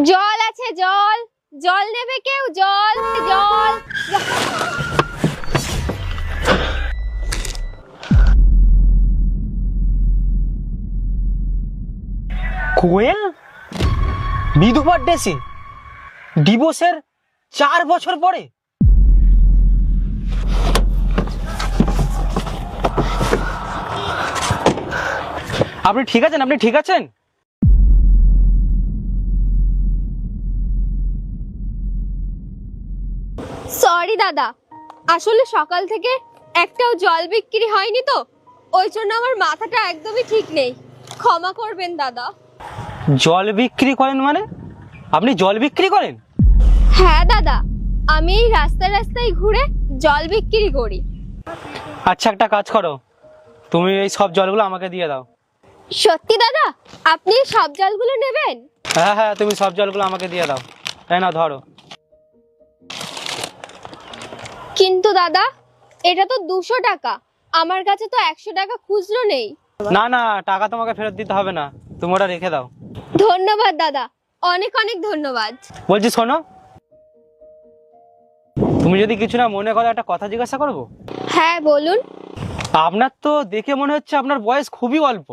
জল আছে, জল জল নেবে কেউ? জল জল। কোয়েল বিধবার দেশে ডিভোর্সের 4 বছর পরে। আপনি ঠিক আছেন? আপনি ঠিক আছেন? সরি দাদা, আসলে সকাল থেকে একটাও জল বিক্রি হয়নি তো, ওই জন্য আমার মাথাটা একদমই ঠিক নেই, ক্ষমা করবেন দাদা। জল বিক্রি করেন মানে? আপনি জল বিক্রি করেন? হ্যাঁ দাদা, আমি এই রাস্তায় রাস্তায় ঘুরে জল বিক্রি করি। আচ্ছা, একটা কাজ করো, তুমি এই সব জলগুলো আমাকে দিয়ে দাও। সত্যি দাদা, আপনি সব জলগুলো নেবেন? হ্যাঁ হ্যাঁ, তুমি সব জলগুলো আমাকে দিয়ে দাও। তাই না, ধরো। কিন্তু দাদা, এটা তো 200 টাকা, আমার কাছে তো 100 টাকা খুচরো নেই। না না, টাকা তোমাকে ফেরত দিতে হবে না, তুমি ওটা রেখে দাও। ধন্যবাদ দাদা, অনেক অনেক ধন্যবাদ। বলছি শোনো, তুমি যদি কিছু না মনে করো, একটা কথা জিজ্ঞাসা করবো? হ্যাঁ বলুন। আপনার তো দেখে মনে হচ্ছে আপনার বয়স খুবই অল্প,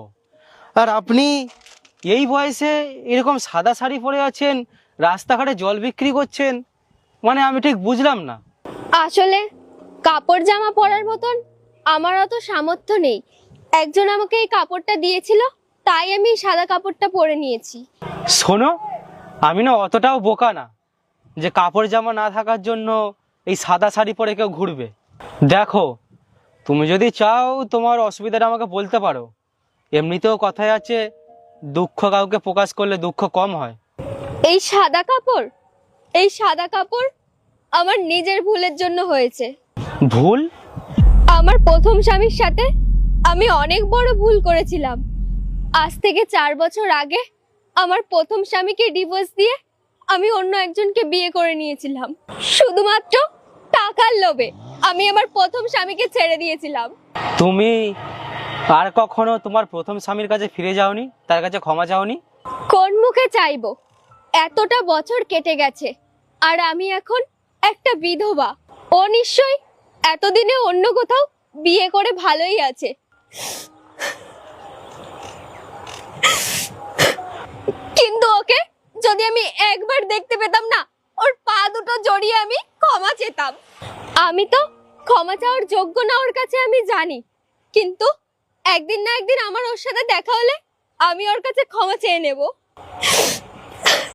আর আপনি এই বয়সে এরকম সাদা শাড়ি পরে আছেন, রাস্তাঘাটে জল বিক্রি করছেন, মানে আমি ঠিক বুঝলাম না। আসলে কাপড় জামা পরার মতন আমার অত সামর্থ্য নেই, একজন আমাকে এই কাপড়টা দিয়েছিল, তাই আমি সাদা কাপড়টা পরে নিয়েছি। শোনো, আমি না অতটাও বোকা না যে কাপড় জামা না থাকার জন্য এই সাদা শাড়ি পরে কেউ ঘুরবে। দেখো, তুমি যদি চাও তোমার অসুবিধাটা আমাকে বলতে পারো, এমনিতেও কথায় আছে, দুঃখ কাউকে প্রকাশ করলে দুঃখ কম হয়। এই সাদা কাপড়, এই সাদা কাপড় আমার নিজের ভুলের জন্য হয়েছে। ভুল? আমার প্রথম স্বামীর সাথে আমি অনেক বড় ভুল করেছিলাম। আজ থেকে 4 বছর আগে আমার প্রথম স্বামীকে ডিভোর্স দিয়ে আমি অন্য একজনকে বিয়ে করে নিয়েছিলাম। শুধুমাত্র টাকার লোভে আমি আমার প্রথম স্বামীকে ছেড়ে দিয়েছিলাম। তুমি আর কখনো তোমার প্রথম স্বামীর কাছে ফিরে যাওনি, তার কাছে ক্ষমা চাওনি? কোন মুখে চাইবো? এতটা বছর কেটে গেছে আর আমি এখন একটা বিধবা। ও নিশ্চয়ই এতদিনে অন্য কোথাও বিয়ে করে ভালোই আছে। কিন্তু ওকে যদি আমি একবার দেখতে পেতাম না, ওর পা দুটো জড়িয়ে আমি ক্ষমা চেতাম। আমি তো ক্ষমা চাওয়ার যোগ্য না ওর কাছে, আমি জানি, কিন্তু একদিন না একদিন আমার ওর সাথে দেখা হলে আমি ওর কাছে ক্ষমা চেয়ে নেব।